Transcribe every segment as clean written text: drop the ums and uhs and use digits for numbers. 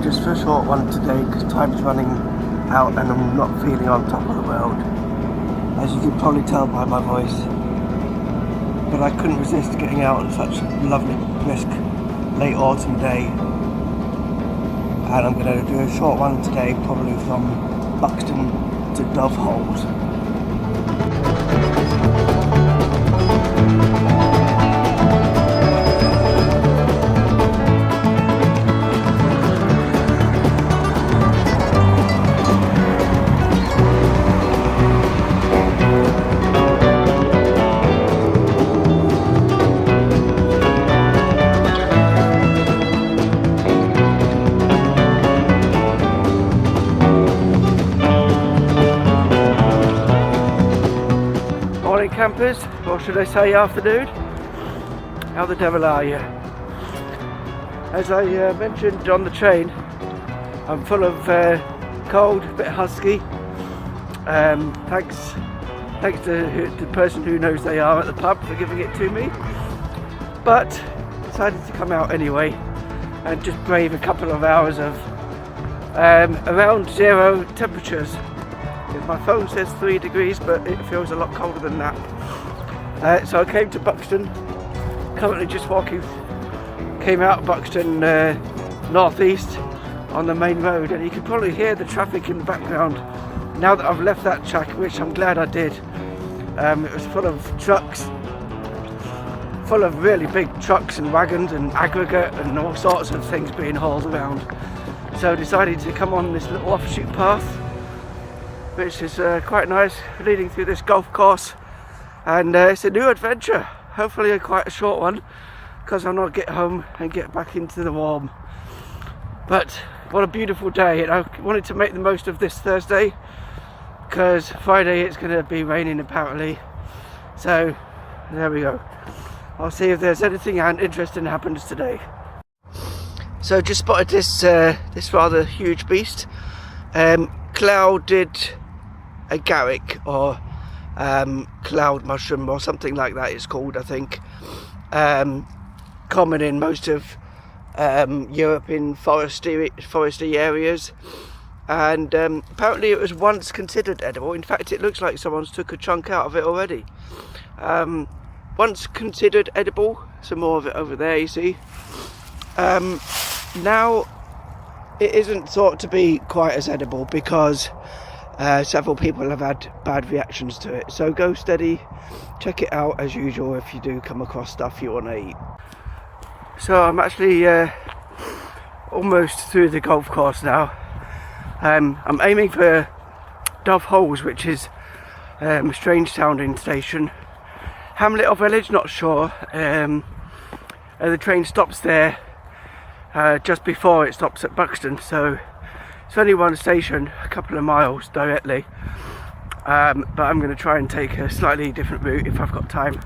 just for a short one today because time's running out and I'm not feeling on top of the world, as you can probably tell by my voice. But I couldn't resist getting out on such a lovely, brisk, late autumn day. And I'm going to do a short one today, probably from Buxton to Dove Holes. Campers, or should I say afternoon? How the devil are you? As I mentioned on the train, I'm full of cold, a bit husky. Thanks to the person who knows they are at the pub for giving it to me. But decided to come out anyway and just brave a couple of hours of around 0 temperatures. My phone says 3 degrees, but it feels a lot colder than that. So I came to Buxton, currently just walking, came out of Buxton northeast on the main road, and you can probably hear the traffic in the background now that I've left that track, which I'm glad I did. It was full of trucks, full of really big trucks and wagons and aggregate and all sorts of things being hauled around. So I decided to come on this little offshoot path, which is quite nice, leading through this golf course, and it's a new adventure, hopefully quite a short one, because I'm not get home and get back into the warm. But what a beautiful day, and I wanted to make the most of this Thursday, because Friday it's going to be raining apparently, so there we go. I'll see if there's anything interesting happens today. So just spotted this rather huge beast, clouded agaric, or cloud mushroom, or something like that it's called, I think. Common in most of Europe in foresty areas, and apparently it was once considered edible. In fact, it looks like someone's took a chunk out of it already. Once considered edible, some more of it over there, you see. Now it isn't thought to be quite as edible because several people have had bad reactions to it. So go steady, check it out as usual if you do come across stuff you want to eat. So I'm actually almost through the golf course now. I'm aiming for Dove Holes, which is a strange sounding station. Hamlet or village, not sure. The train stops there just before it stops at Buxton, so it's only one station, a couple of miles directly, but I'm going to try and take a slightly different route if I've got time.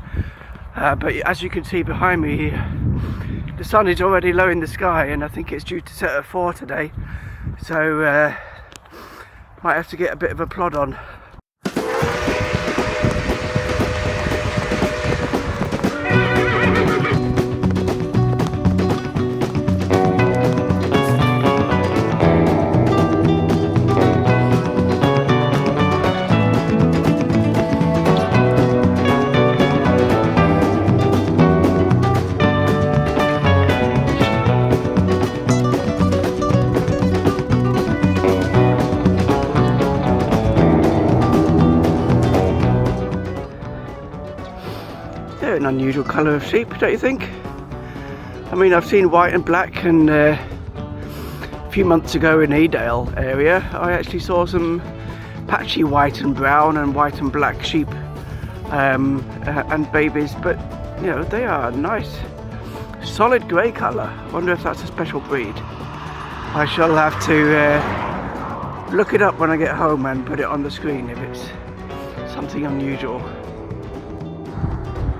But as you can see behind me, the sun is already low in the sky, and I think it's due to set at 4 today, so might have to get a bit of a plod on. They're an unusual colour of sheep, don't you think? I mean, I've seen white and black, and a few months ago in Edale area I actually saw some patchy white and brown and white and black sheep and babies, but you know, they are a nice solid grey colour. I wonder if that's a special breed. I shall have to look it up when I get home and put it on the screen if it's something unusual.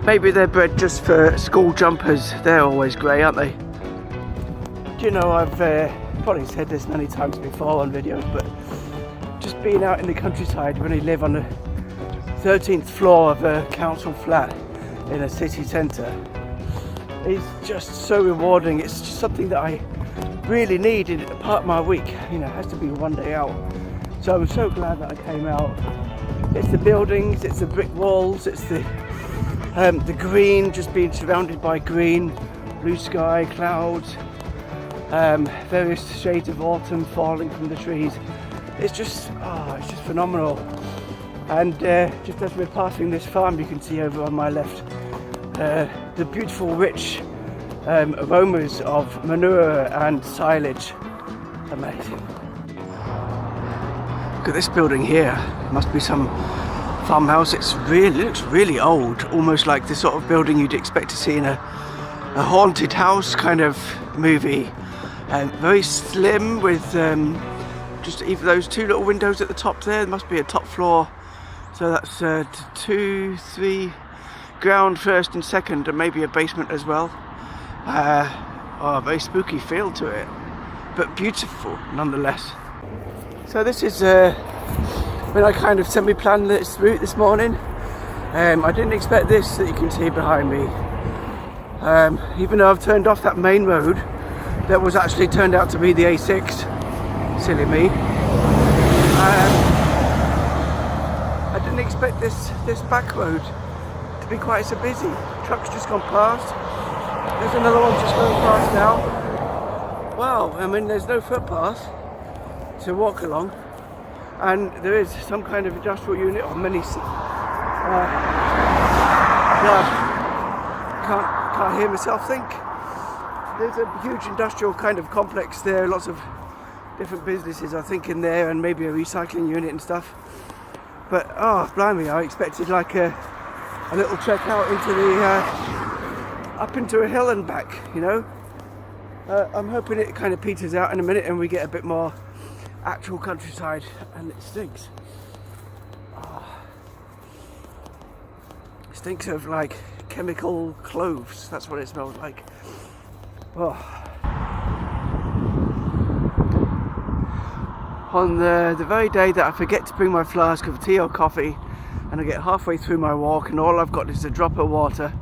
Maybe they're bred just for school jumpers. They're always grey, aren't they? Do you know, I've probably said this many times before on videos, but just being out in the countryside when you live on the 13th floor of a council flat in a city centre is just so rewarding. It's just something that I really needed a part of my week. You know, it has to be one day out. So I'm so glad that I came out. It's the buildings, it's the brick walls, it's the green, just being surrounded by green, blue sky, clouds, various shades of autumn falling from the trees. It's just phenomenal. And just as we're passing this farm, you can see over on my left the beautiful, rich aromas of manure and silage. Amazing. Look at this building here. Must be some farmhouse. It looks really old, almost like the sort of building you'd expect to see in a haunted house kind of movie. Very slim, with just even those two little windows at the top there. There must be a top floor. So that's 2, 3, ground, first and second, and maybe a basement as well. A very spooky feel to it, but beautiful nonetheless. So this is when I kind of semi-planned this route this morning. I didn't expect this that you can see behind me. Even though I've turned off that main road, that was actually turned out to be the A6. Silly me. I didn't expect this back road to be quite so busy. Trucks just gone past. There's another one just going past now. Wow, I mean, there's no footpath to walk along, and there is some kind of industrial unit or mini. Can't hear myself think. There's a huge industrial kind of complex there, lots of different businesses I think in there, and maybe a recycling unit and stuff. But blimey, I expected like a little trek out into the up into a hill and back, you know. I'm hoping it kind of peters out in a minute and we get a bit more actual countryside, and it stinks. It stinks of like chemical cloves. That's what it smells like. On the very day that I forget to bring my flask of tea or coffee, and I get halfway through my walk and all I've got is a drop of water,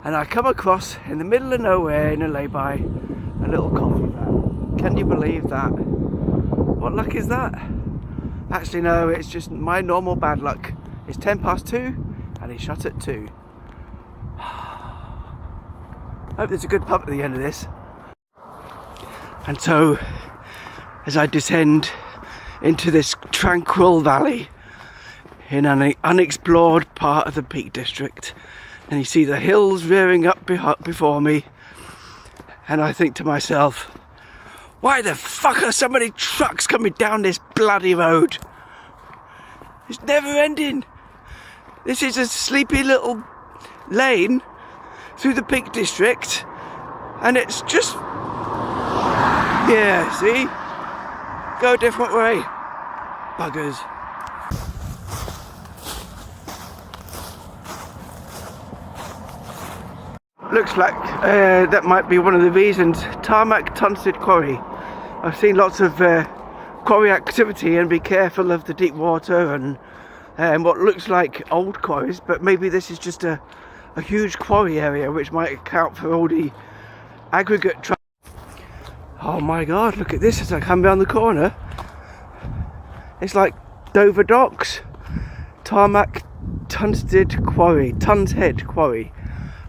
and I come across in the middle of nowhere in a lay-by a little coffee van. Can you believe that? What luck is that? Actually no, it's just my normal bad luck. It's 2:10 and he shut at 2. Hope there's a good pub at the end of this. And so, as I descend into this tranquil valley in an unexplored part of the Peak District, and you see the hills rearing up before me, and I think to myself, why the fuck are so many trucks coming down this bloody road? It's never ending. This is a sleepy little lane through the Peak District, and it's just, yeah, see? Go a different way. Buggers. Looks like that might be one of the reasons. Tarmac Tunstead Quarry. I've seen lots of quarry activity, and be careful of the deep water and what looks like old quarries, but maybe this is just a huge quarry area which might account for all the aggregate trucks. Oh my god, look at this as I come round the corner. It's like Dover Docks. Tarmac Tunstead Quarry, Tunshead Quarry.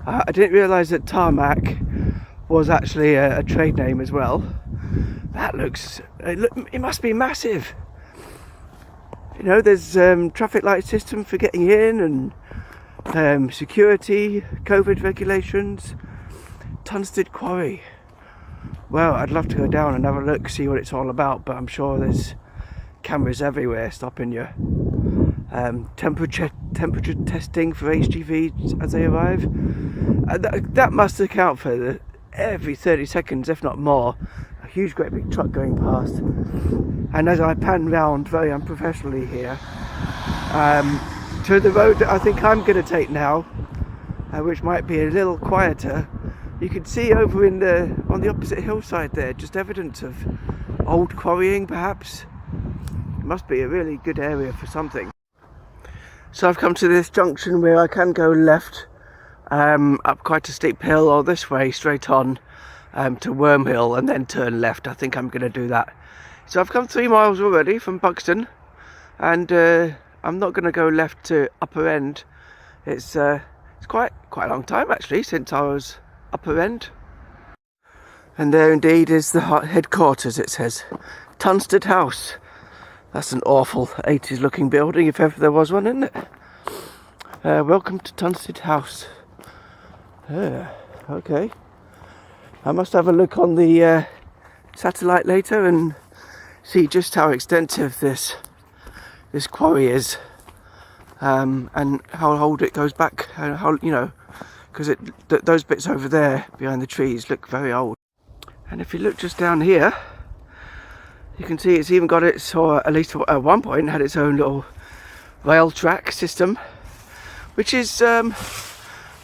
I didn't realise that tarmac was actually a trade name as well. That looks, it must be massive. You know, there's traffic light system for getting in, and security, COVID regulations. Tunstead Quarry. Well, I'd love to go down and have a look, see what it's all about, but I'm sure there's cameras everywhere stopping you. Temperature testing for HGVs as they arrive. That must account for every 30 seconds, if not more, a huge great big truck going past. And as I pan round very unprofessionally here to the road that I think I'm going to take now, which might be a little quieter, you can see over on the opposite hillside there just evidence of old quarrying perhaps. It must be a really good area for something. So I've come to this junction where I can go left up quite a steep hill, or this way straight on, to Wormhill and then turn left. I think I'm going to do that. So I've come 3 miles already from Buxton, and I'm not going to go left to Upper End. It's quite a long time actually since I was Upper End. And there indeed is the headquarters, it says. Tunstead House. That's an awful 80s looking building if ever there was one, isn't it? Welcome to Tunstead House. Okay. I must have a look on the satellite later and see just how extensive this quarry is, and how old it goes back, and how, you know, because those bits over there behind the trees look very old. And if you look just down here, you can see it's even got its, or at least at one point had its own little rail track system, which is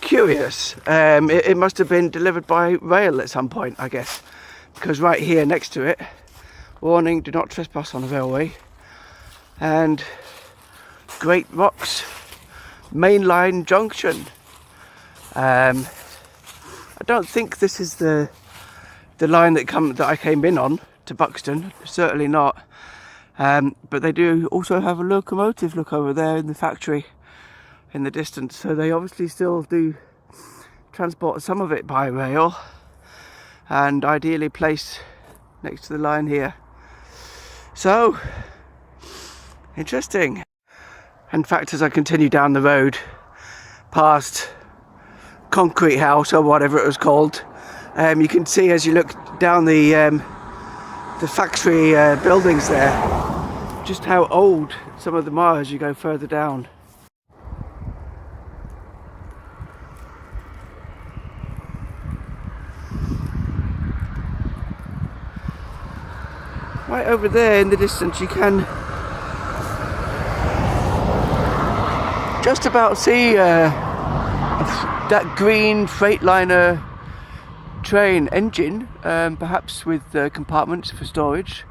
curious. It must have been delivered by rail at some point, I guess, because right here next to it, warning, do not trespass on the railway, and Great Rocks mainline junction. I don't think this is the line that I came in on to Buxton, certainly not. But they do also have a locomotive, look over there in the factory in the distance, so they obviously still do transport some of it by rail, and ideally place next to the line here. So interesting. In fact, as I continue down the road past Concrete House, or whatever it was called, you can see as you look down the factory buildings there, just how old some of them are as you go further down. Right over there in the distance you can just about see that green Freightliner train engine, perhaps with compartments for storage.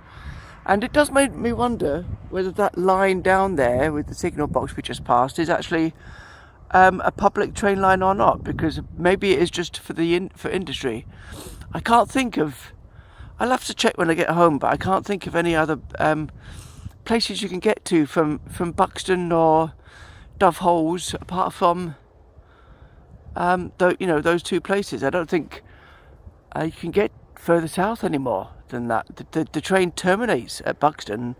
And it does make me wonder whether that line down there with the signal box we just passed is actually a public train line or not, because maybe it is just for industry. I can't think of, I'll have to check when I get home, but I can't think of any other places you can get to from Buxton or Dove Holes apart from those 2 places. I don't think you can get further south anymore than that. The train terminates at Buxton.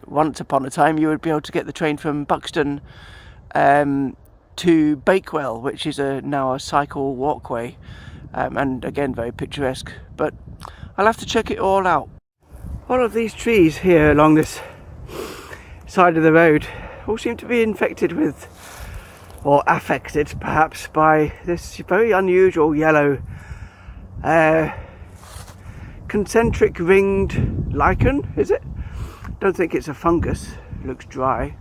Once upon a time you would be able to get the train from Buxton to Bakewell, which is now a cycle walkway, and again very picturesque, but I'll have to check it all out. All of these trees here along this side of the road all seem to be infected with, or affected perhaps, by this very unusual yellow concentric ringed lichen, is it? Don't think it's a fungus, it looks dry,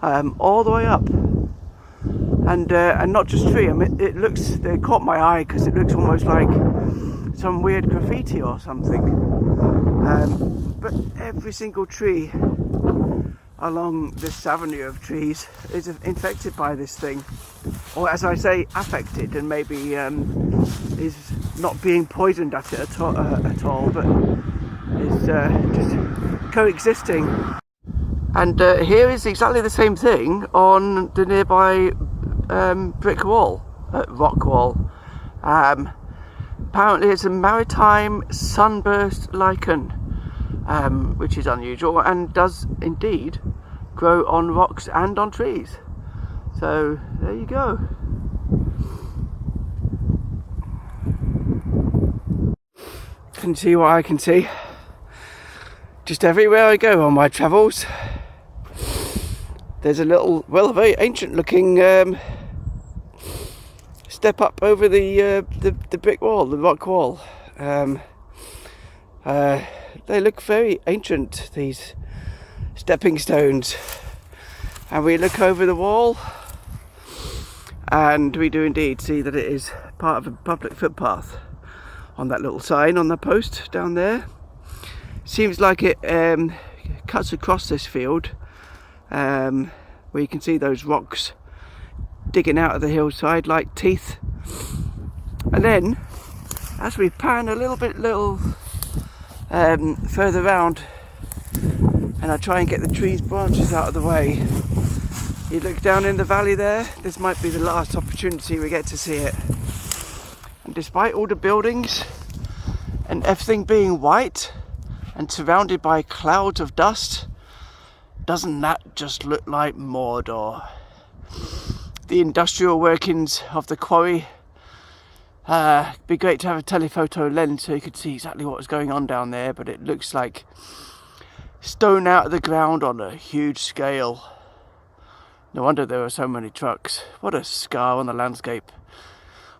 all the way up. And not just tree, I mean, it caught my eye because it looks almost like some weird graffiti or something. But every single tree along this avenue of trees is infected by this thing, or as I say, affected, and maybe is not being poisoned at it at all, but is just coexisting. And here is exactly the same thing on the nearby brick wall, rock wall. Apparently it's a maritime sunburst lichen, which is unusual and does indeed grow on rocks and on trees. So there you go. Can see what I can see just everywhere I go on my travels. There's a little, well, very ancient looking step up over the brick wall, the rock wall. They look very ancient, these stepping stones. And we look over the wall, and we do indeed see that it is part of a public footpath on that little sign on the post down there. Seems like it cuts across this field, where you can see those rocks digging out of the hillside like teeth. And then as we pan a little further round, and I try and get the trees branches out of the way, you look down in the valley there, this might be the last opportunity we get to see it. And despite all the buildings and everything being white and surrounded by clouds of dust, doesn't that just look like Mordor? The industrial workings of the quarry. Be great to have a telephoto lens so you could see exactly what was going on down there, but it looks like stone out of the ground on a huge scale. No wonder there are so many trucks. What a scar on the landscape.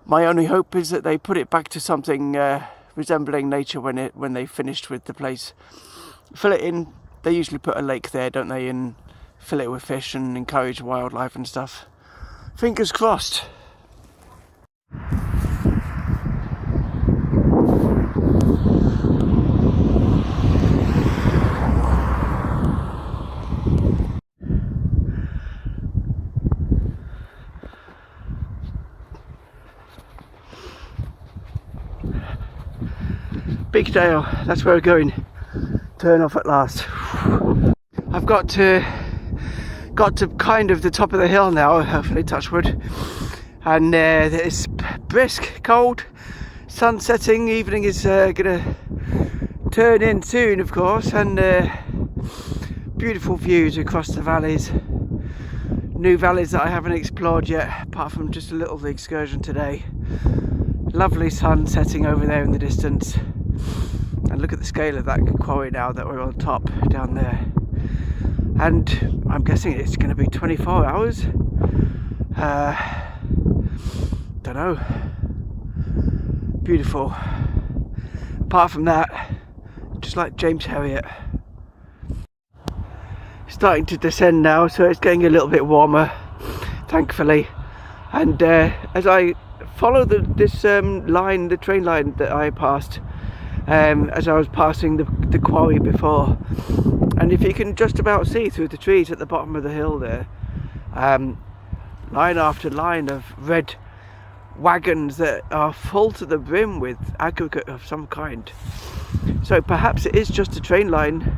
My only hope is that they put it back to something resembling nature when they finished with the place. Fill it in. They usually put a lake there, don't they, and fill it with fish and encourage wildlife and stuff. Fingers crossed. Big Dale, that's where we're going. Turn off at last. I've got to kind of the top of the hill now, hopefully, touch wood. And it's brisk, cold, sun setting, evening is gonna turn in soon, of course, and beautiful views across the valleys. New valleys that I haven't explored yet, apart from just a little excursion today. Lovely sun setting over there in the distance. And look at the scale of that quarry now that we're on top down there. And I'm guessing it's going to be 24 hours. Don't know. Beautiful. Apart from that, just like James Herriot. Starting to descend now, so it's getting a little bit warmer, thankfully. And as I follow this line, the train line that I passed, as I was passing the quarry before, and if you can just about see through the trees at the bottom of the hill there, line after line of red wagons that are full to the brim with aggregate of some kind. So perhaps it is just a train line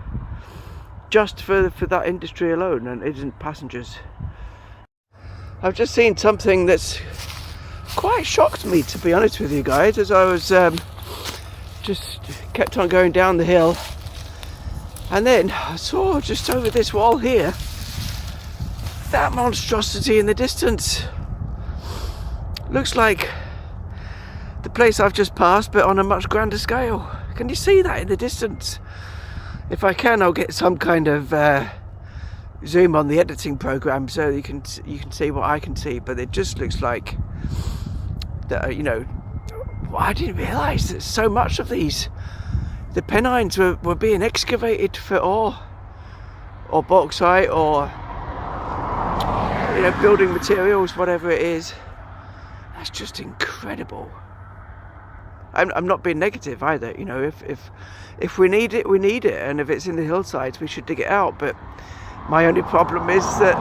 just for that industry alone, and it isn't passengers. I've just seen something that's quite shocked me, to be honest with you guys, as I was just kept on going down the hill, and then I saw just over this wall here that monstrosity in the distance. Looks like the place I've just passed, but on a much grander scale. Can you see that in the distance? If I can, I'll get some kind of zoom on the editing program so you can see what I can see, but it just looks like that, you know, I didn't realise that so much of the Pennines were being excavated for ore or bauxite or, you know, building materials, whatever it is. That's just incredible. I'm not being negative either, you know, if we need it, we need it, and if it's in the hillsides, we should dig it out. But my only problem is that,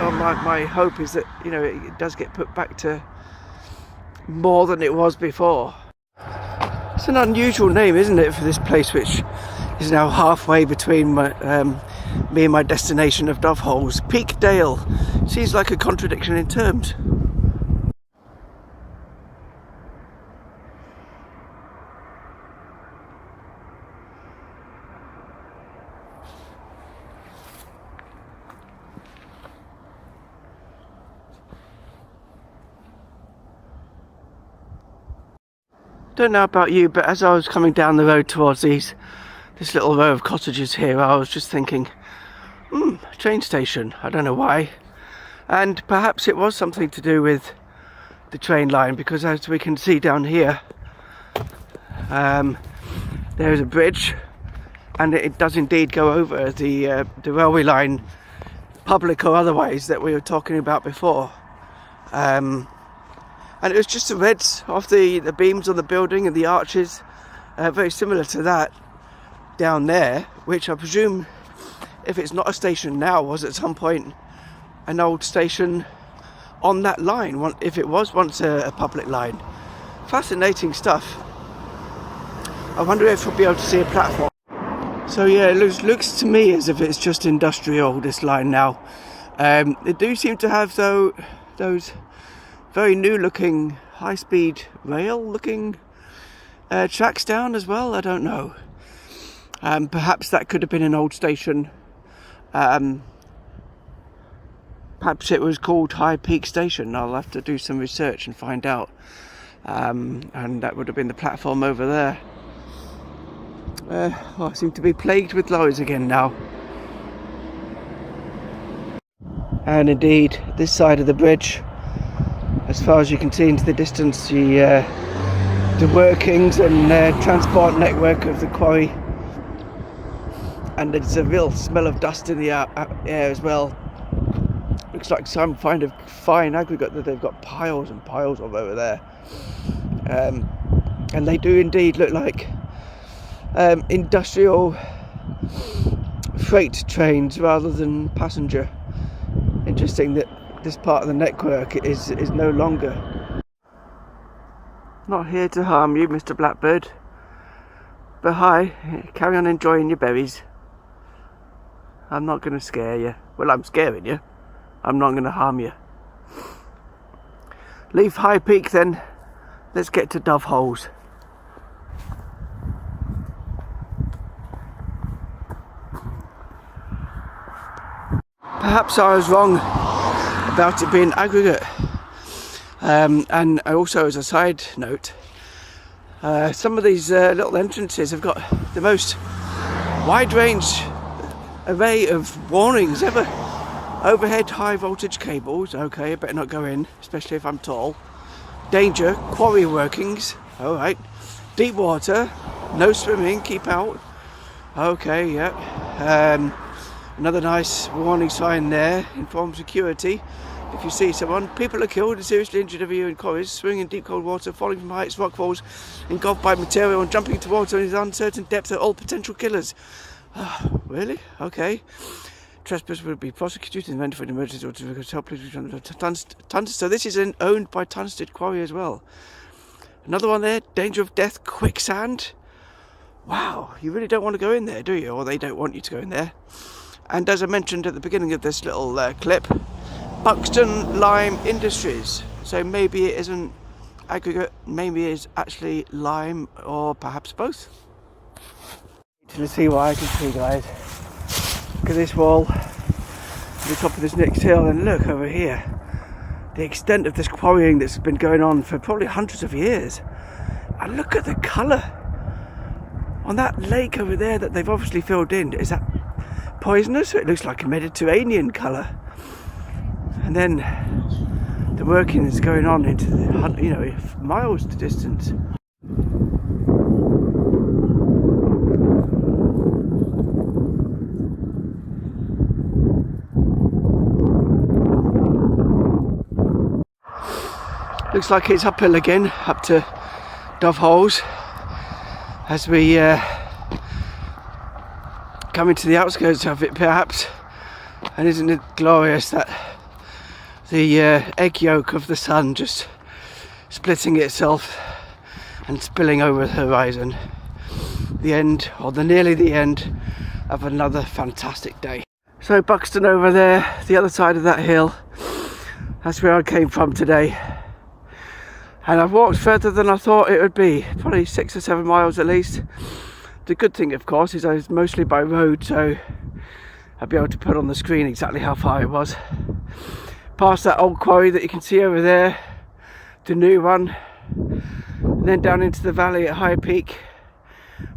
or my hope is that, you know, it does get put back to more than it was before. It's an unusual name, isn't it, for this place, which is now halfway between me and my destination of Doveholes. Peak Dale seems like a contradiction in terms. Don't know about you, but as I was coming down the road towards this little row of cottages here, I was just thinking, train station. I don't know why, and perhaps it was something to do with the train line, because as we can see down here, there is a bridge, and it does indeed go over the railway line, public or otherwise, that we were talking about before. And it was just the reds off the beams on the building and the arches, very similar to that down there, which I presume, if it's not a station now, was at some point an old station on that line, if it was once a public line. Fascinating stuff. I wonder if we'll be able to see a platform. So yeah, it looks to me as if it's just industrial, this line now. They do seem to have though those very new looking high-speed rail looking tracks down as well. I don't know. Perhaps that could have been an old station. Perhaps it was called High Peak Station. I'll have to do some research and find out. And that would have been the platform over there. I seem to be plagued with lorries again now. And indeed, this side of the bridge, as far as you can see into the distance, the workings and transport network of the quarry. And there's a real smell of dust in the air as well. Looks like some kind of fine aggregate that they've got piles and piles of over there. And they do indeed look like industrial freight trains rather than passenger. Interesting that this part of the network is no longer. Not here to harm you, Mr. Blackbird. But hi, carry on enjoying your berries. I'm not going to scare you. Well, I'm scaring you. I'm not going to harm you. Leave High Peak then. Let's get to Dove Holes. Perhaps I was wrong about it being aggregate. And also, as a side note, some of these little entrances have got the most wide range array of warnings ever. Overhead high voltage cables, okay, I better not go in, especially if I'm tall. Danger, quarry workings, alright. Deep water, no swimming, keep out. Okay, yeah. Another nice warning sign there, inform security. If you see someone, people are killed and seriously injured every year in quarries, swimming in deep cold water, falling from heights, rock falls, engulfed by material and jumping into water in uncertain depth are all potential killers. Really? Okay. Trespass will be prosecuted and for an emergency or to help police. So this is owned by Tunstead Quarry as well. Another one there, danger of death, quicksand. Wow, you really don't want to go in there, do you? Or they don't want you to go in there. And as I mentioned at the beginning of this little clip, Buxton Lime Industries. So maybe it isn't aggregate, maybe it's actually lime, or perhaps both. Let's see what I can see, guys. Look at this wall, at the top of this next hill, and look over here. The extent of this quarrying that's been going on for probably hundreds of years. And look at the colour on that lake over there that they've obviously filled in. Is that poisonous? It looks like a Mediterranean colour. And then the working is going on into the, miles to distance. Looks like it's uphill again, up to Dove Holes, as we come into the outskirts of it perhaps. And isn't it glorious that the egg yolk of the sun just splitting itself and spilling over the horizon. The end, or nearly the end of another fantastic day. So Buxton over there, the other side of that hill, that's where I came from today. And I've walked further than I thought it would be, probably 6 or 7 miles at least. The good thing, of course, is I was mostly by road, so I'll be able to put on the screen exactly how far it was. Past that old quarry that you can see over there, the new one, and then down into the valley at High Peak,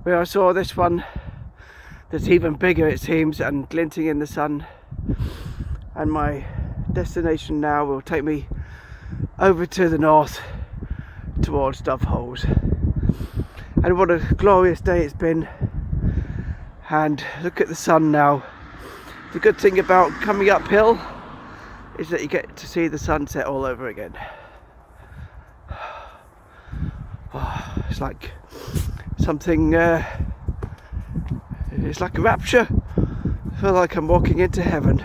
where I saw this one that's even bigger, it seems, and glinting in the sun. And my destination now will take me over to the north towards Dove Holes. And what a glorious day it's been, and look at the sun now. The good thing about coming uphill is that you get to see the sunset all over again. Oh, it's like something, it's like a rapture. I feel like I'm walking into heaven.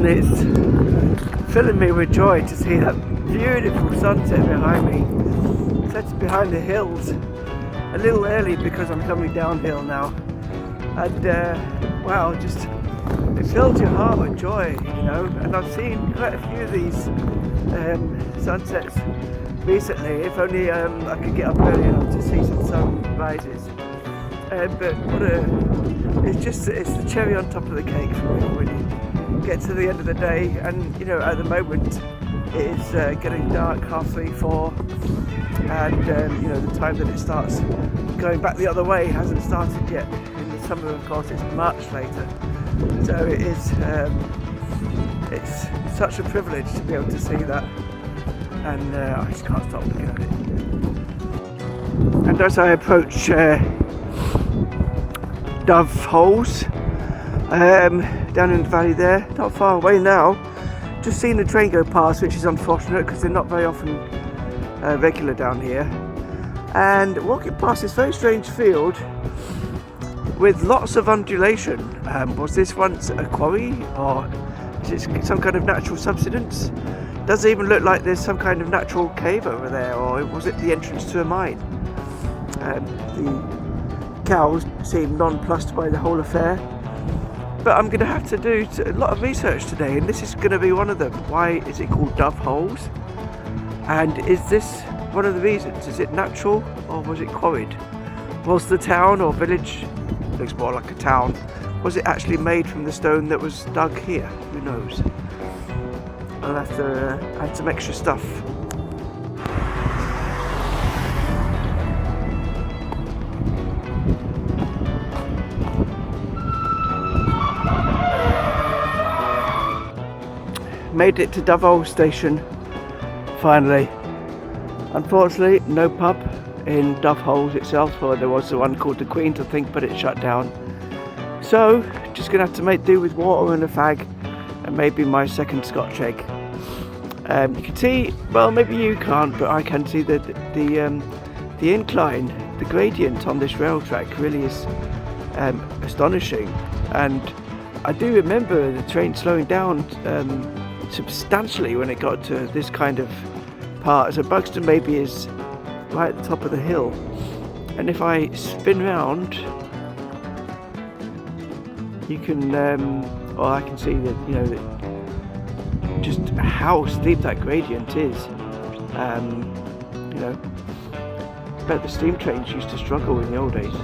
and it's filling me with joy to see that beautiful sunset behind me. It's behind the hills, a little early because I'm coming downhill now, and wow, just it fills your heart with joy, you know. And I've seen quite a few of these sunsets recently. If only I could get up early enough to see some sunrises. But it's the cherry on top of the cake for me when you get to the end of the day. And you know, at the moment it's getting dark, 3:30, 4, and you know, the time that it starts going back the other way hasn't started yet. In the summer, of course, it's much later. So it is, it's such a privilege to be able to see that, and I just can't stop looking at it. And as I approach Dove Holes, down in the valley there, not far away now, just seen the train go past, which is unfortunate because they're not very often regular down here. And walking past this very strange field with lots of undulation. Was this once a quarry, or is it some kind of natural subsidence? Does it even look like there's some kind of natural cave over there, or was it the entrance to a mine? The cows seem nonplussed by the whole affair, but I'm going to have to do a lot of research today, and this is going to be one of them. Why is it called Dove Holes? And is this one of the reasons? Is it natural, or was it quarried? Was the town or village, looks more like a town, was it actually made from the stone that was dug here? Who knows? I'll have to add some extra stuff. Made it to Dove Hole station finally. Unfortunately, no pub in Dove Holes itself, or there was the one called the Queen's, I think, but it shut down. So just gonna have to make do with water and a fag, and maybe my second Scotch egg. You can see, well, maybe you can't, but I can see that the incline, the gradient on this rail track really is astonishing. And I do remember the train slowing down substantially when it got to this kind of part. So Buxton maybe is right at the top of the hill, and if I spin round, you can, or I can see that, you know, that just how steep that gradient is. You know, I bet the steam trains used to struggle in the old days.